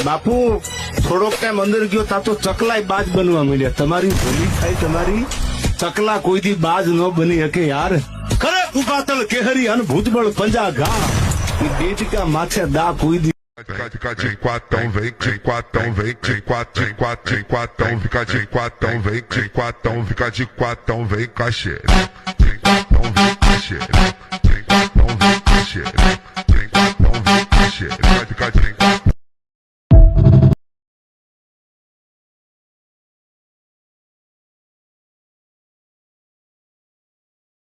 બાપુ થોડોક ટાઈમ અંદર ગયો તા તો ચકલાય બાજ બનવા માંડ્યા. તમારી ભૂલી થાય તમારી. ચકલા કોઈ દી બાજ ન બની શકે યાર. ખરે ઉકાતલ કેહરી અન ભૂતબળ પંજા ઘા એ બેટકા માથે દા કોઈ દી. Fica de quatão, vem de quatão, vem de quatro, de quatro, de quatão, fica de quatão, vem de quatão, fica de quatão, vem cachê. Tem quatão, vem cachê. Tem quatão, vem cachê. Tem quatão, vem cachê. Vai ficar de quatão.